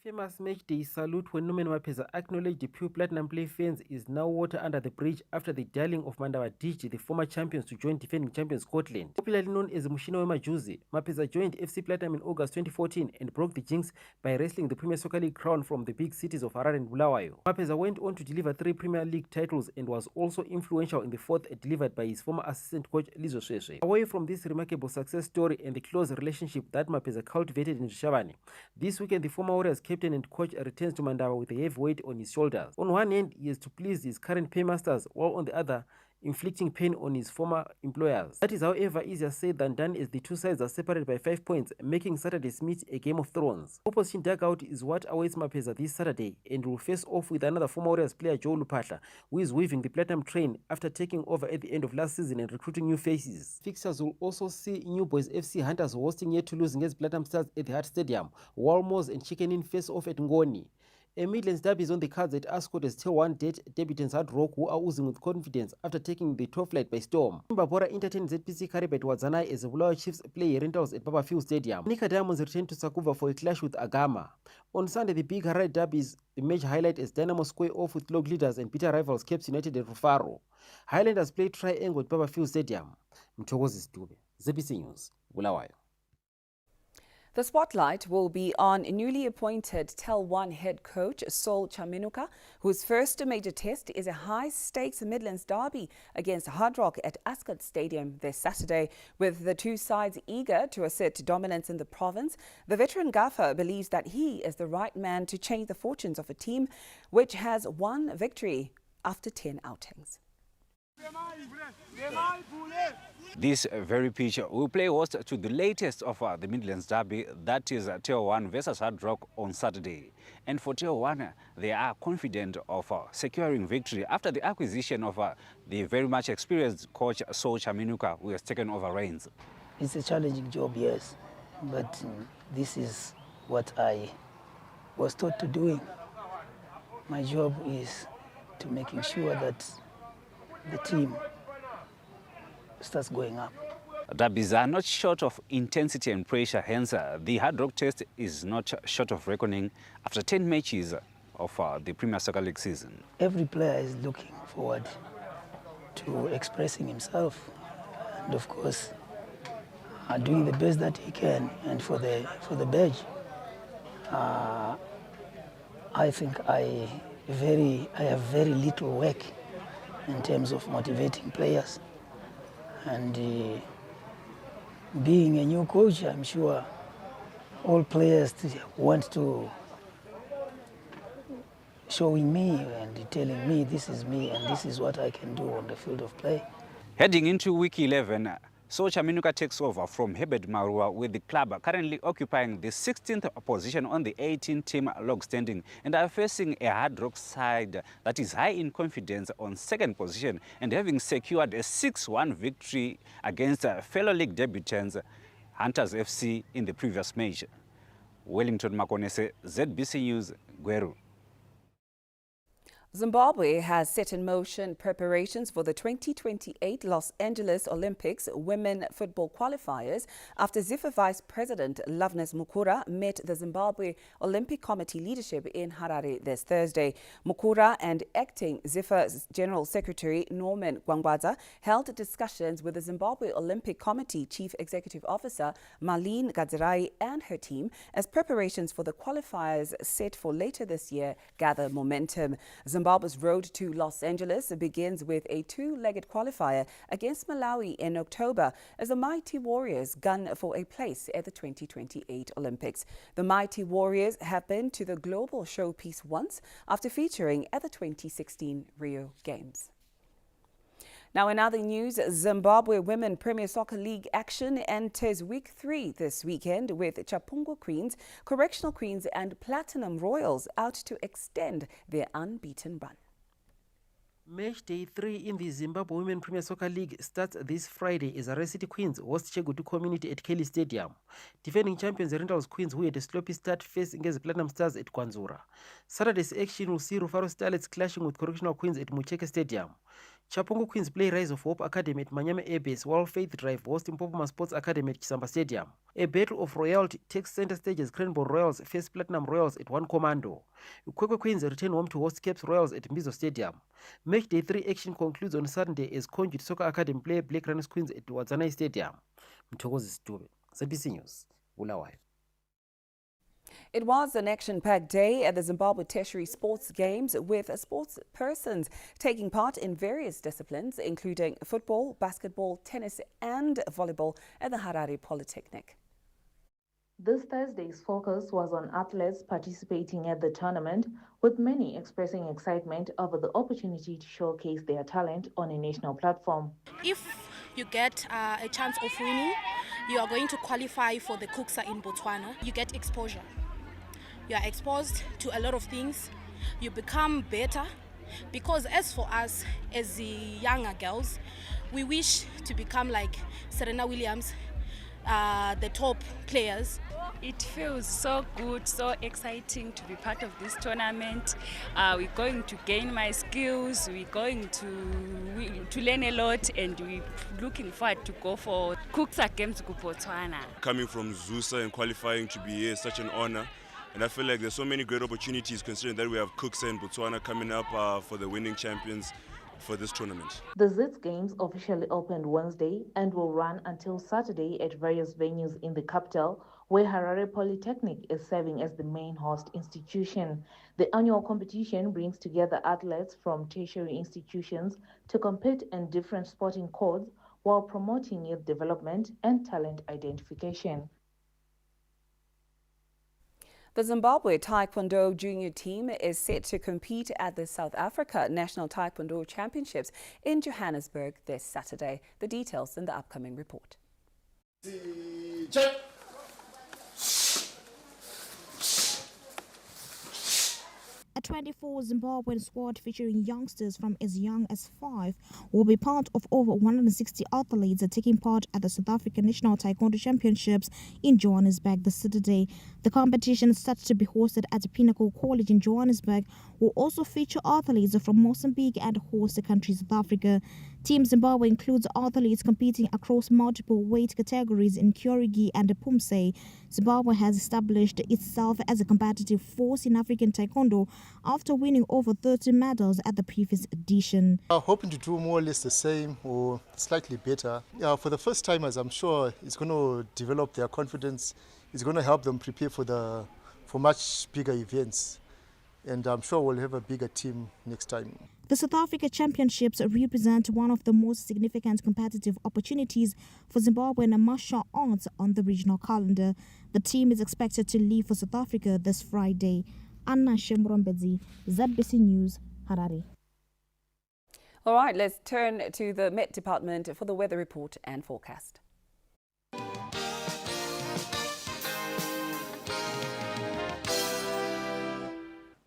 Famous match day salute when Norman Mapeza acknowledged the pure platinum play fans is now water under the bridge after the darling of Mandava ditched the former champions to join defending champion Scotland. Popularly known as Mushino Majuzi, Mapeza joined FC Platinum in August 2014 and broke the jinx by wrestling the Premier Soccer League crown from the big cities of Harare and Bulawayo. Mapeza went on to deliver 3 Premier League titles and was also influential in the 4th delivered by his former assistant coach Lizo Shweshwe. Away from this remarkable success story and the close relationship that Mapeza cultivated in Shabani, this weekend the former Warriors captain and coach returns to Mandava with a heavy weight on his shoulders. On one hand, he has to please his current paymasters, while on the other, inflicting pain on his former employers. That is, however, easier said than done as the two sides are separated by 5 points, making Saturday's meet a Game of Thrones. Opposition dugout is what awaits Mapeza this Saturday and will face off with another former Warriors player, Joe Lupatla, who is weaving the platinum train after taking over at the end of last season and recruiting new faces. Fixtures will also see New Boys FC Hunters hosting yet to lose against Platinum Stars at the Hart Stadium, while Moors and Chicken Inn face off at Ngoni. A Midlands derby is on the cards at Ascot as Tier 1 dead debutants Hard Rock, who are oozing with confidence after taking the top flight by storm. Mbabora entertained ZPC Karebe at Wadzanai as the Bulawayo Chiefs play rentals at Baba Field Stadium. Nika Diamonds return to Sakuva for a clash with Agama. On Sunday, the big Harare derby is the match highlight as Dynamo square off with log leaders and bitter rivals Cape United and Rufaro. Highlanders play triangle at Baba Field Stadium. Mthokozi Dube, ZPC News, Bulawayo. The spotlight will be on newly appointed Tel 1 head coach Sol Chaminuka, whose first major test is a high-stakes Midlands derby against Hard Rock at Ascot Stadium this Saturday. With the two sides eager to assert dominance in the province, the veteran gaffer believes that he is the right man to change the fortunes of a team which has one victory after 10 outings. This very pitch will play host to the latest of the Midlands derby, that is Tier 1 versus Hard Rock on Saturday. And for Tier 1, they are confident of securing victory after the acquisition of the very much experienced coach Sol Chaminuka, who has taken over reins. It's a challenging job, yes, but this is what I was taught to doing. My job is to making sure that the team starts going up. Derbies are not short of intensity and pressure, hence the Hard Rock test is not short of reckoning after 10 matches of the Premier Soccer League season. Every player is looking forward to expressing himself and, of course, doing the best that he can. And for the badge, I think I have very little work in terms of motivating players. And being a new coach, I'm sure all players want to showing me and telling me this is me and this is what I can do on the field of play. Heading into week 11, Socha Minuka takes over from Herbert Marua, with the club currently occupying the 16th position on the 18-team log standing and are facing a Hard Rock side that is high in confidence on second position and having secured a 6-1 victory against fellow league debutants Hunters FC in the previous match. Wellington Makonese, ZBC News, Gweru. Zimbabwe has set in motion preparations for the 2028 Los Angeles Olympics women football qualifiers after ZIFA Vice President Loveness Mukura met the Zimbabwe Olympic Committee leadership in Harare this Thursday. Mukura and acting ZIFA General Secretary Norman Gwangwadza held discussions with the Zimbabwe Olympic Committee Chief Executive Officer Marlene Gadzirai and her team as preparations for the qualifiers set for later this year gather momentum. Zimbabwe's road to Los Angeles begins with a two-legged qualifier against Malawi in October as the Mighty Warriors gun for a place at the 2028 Olympics. The Mighty Warriors have been to the global showpiece once after featuring at the 2016 Rio Games. Now, in other news, Zimbabwe Women Premier Soccer League action enters Week 3 this weekend with Chapungu Queens, Correctional Queens and Platinum Royals out to extend their unbeaten run. Match day 3 in the Zimbabwe Women Premier Soccer League starts this Friday as Harare City Queens host Chegutu Community at Kelly Stadium. Defending champions Rentals Queens, who had a sloppy start, facing against the Platinum Stars at Kwanzura. Saturday's action will see Rufaro Starlets clashing with Correctional Queens at Mucheke Stadium. Chapungu Queens play Rise of Hope Academy at Manyame Air Base, while Faith Drive hosting Popoma Sports Academy at Kisamba Stadium. A battle of royalty takes center stage as Cranbourne Royals face Platinum Royals at One Commando. Ukwekwe Queens return home to host Caps Royals at Mbizo Stadium. Match day 3 action concludes on Sunday as Conduit Soccer Academy play Black Runners Queens at Wadzanai Stadium. Mthokozi Stube, ZBC News, Bulawayo. It was an action-packed day at the Zimbabwe Tertiary Sports Games with sports persons taking part in various disciplines, including football, basketball, tennis and volleyball at the Harare Polytechnic. This Thursday's focus was on athletes participating at the tournament, with many expressing excitement over the opportunity to showcase their talent on a national platform. If you get a chance of winning, you are going to qualify for the Cookout in Botswana. You get exposure. You are exposed to a lot of things. You become better, because as for us, as the younger girls, we wish to become like Serena Williams, the top players. It feels so good, so exciting to be part of this tournament. We're going to gain my skills, we're going to learn a lot, and we're looking forward to go for Cookout Games to Botswana. Coming from Zusa and qualifying to be here is such an honor. And I feel like there's so many great opportunities, considering that we have Cookout and Botswana coming up for the winning champions for this tournament. The Zigg Games officially opened Wednesday and will run until Saturday at various venues in the capital, where Harare Polytechnic is serving as the main host institution. The annual competition brings together athletes from tertiary institutions to compete in different sporting codes while promoting youth development and talent identification. The Zimbabwe Taekwondo junior team is set to compete at the South Africa National Taekwondo Championships in Johannesburg this Saturday. The details in the upcoming report. A 24 Zimbabwean squad featuring youngsters from as young as 5 will be part of over 160 athletes taking part at the South African National Taekwondo Championships in Johannesburg this Saturday. The competition, set to be hosted at the Pinnacle College in Johannesburg, will also feature athletes from Mozambique and host country South Africa. Team Zimbabwe includes athletes competing across multiple weight categories in Kyorigi and Pumse. Zimbabwe has established itself as a competitive force in African Taekwondo after winning over 30 medals at the previous edition. Hoping to do more or less the same or slightly better. For the first timers, I'm sure it's going to develop their confidence. It's going to help them prepare for much bigger events. And I'm sure we'll have a bigger team next time. The South Africa Championships represent one of the most significant competitive opportunities for Zimbabwean martial arts on the regional calendar. The team is expected to leave for South Africa this Friday. Anna Shemrombedzi, ZBC News, Harare. All right, let's turn to the Met Department for the weather report and forecast.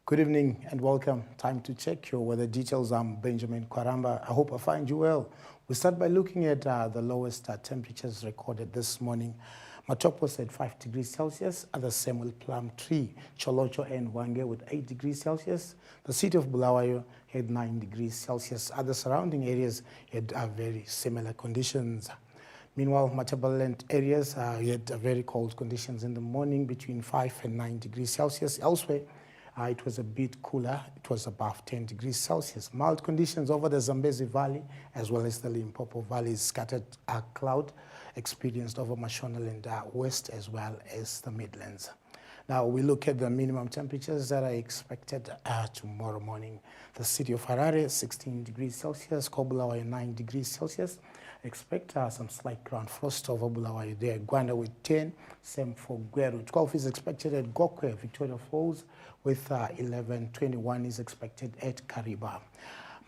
Good evening and welcome. Time to check your weather details. I'm Benjamin Kwaramba. I hope I find you well. We start by looking at the lowest temperatures recorded this morning. Matop was at 5 degrees Celsius at the Semwa Plum Tree, Cholocho and Wange with 8 degrees Celsius. The city of Bulawayo had 9 degrees Celsius. Other surrounding areas had very similar conditions. Meanwhile, Matabeleland areas had very cold conditions in the morning between 5 and 9 degrees Celsius. Elsewhere, it was a bit cooler. It was above 10 degrees Celsius. Mild conditions over the Zambezi Valley as well as the Limpopo Valley. Scattered cloud experienced over Mashonaland West as well as the Midlands. Now we look at the minimum temperatures that are expected tomorrow morning. The city of Harare, 16 degrees Celsius. Bulawayo, 9 degrees Celsius. Expect some slight ground frost over Bulawayo there. Gwanda with 10, same for Gweru. 12 is expected at Gokwe, Victoria Falls, with 11. 21 is expected at Kariba.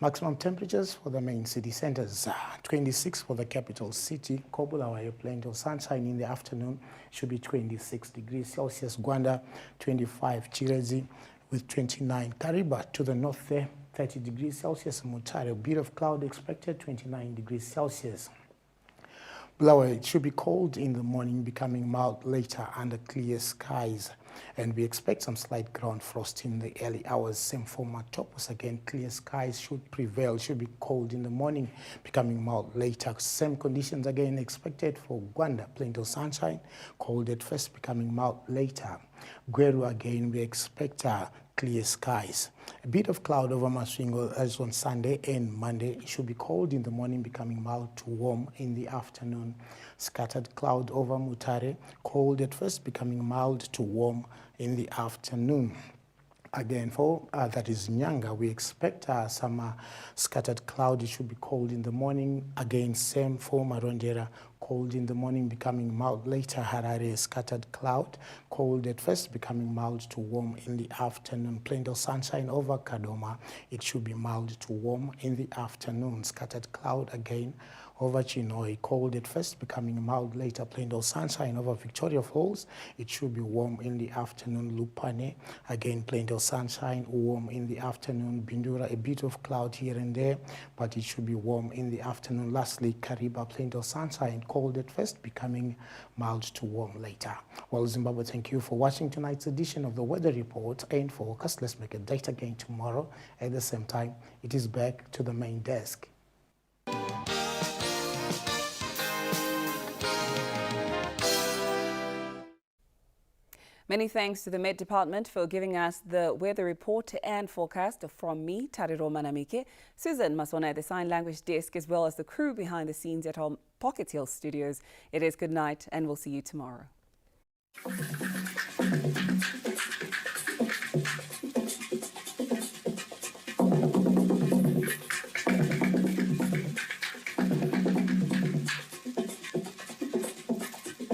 Maximum temperatures for the main city centers, 26 for the capital city. Bulawayo, plenty of sunshine in the afternoon, should be 26 degrees Celsius. Gwanda, 25. Chirezi with 29. Kariba to the north there, 30 degrees Celsius. Mutare, a bit of cloud expected, 29 degrees Celsius. Bulawayo, it should be cold in the morning, becoming mild later under clear skies. And we expect some slight ground frost in the early hours. Same for Matopos, again, clear skies should prevail. Should be cold in the morning, becoming mild later. Same conditions again expected for Gwanda, plenty of sunshine, cold at first, becoming mild later. Gweru, again, we expect clear skies. A bit of cloud over Masvingo as on Sunday and Monday. It should be cold in the morning, becoming mild to warm in the afternoon. Scattered cloud over Mutare, cold at first, becoming mild to warm in the afternoon. Again, for that is Nyanga, we expect some scattered cloud. It should be cold in the morning. Again, same for Marondera, cold in the morning, becoming mild later. Harare, scattered cloud, cold at first, becoming mild to warm in the afternoon. Plenty of sunshine over Kadoma. It should be mild to warm in the afternoon. Scattered cloud again over Chinoi, cold at first, becoming mild later. Plenty of sunshine over Victoria Falls. It should be warm in the afternoon. Lupane, again, plenty of sunshine, warm in the afternoon. Bindura, a bit of cloud here and there, but it should be warm in the afternoon. Lastly, Kariba, plenty of sunshine, cold at first, becoming mild to warm later. Well, Zimbabwe, thank you for watching tonight's edition of the Weather Report and forecast. Let's make a date again tomorrow at the same time. It is back to the main desk. Many thanks to the Met Department for giving us the weather report and forecast. From me, Tariro Manamike, Susan Masona at the Sign Language Desk, as well as the crew behind the scenes at our Pocket Hill studios. It is good night, and we'll see you tomorrow.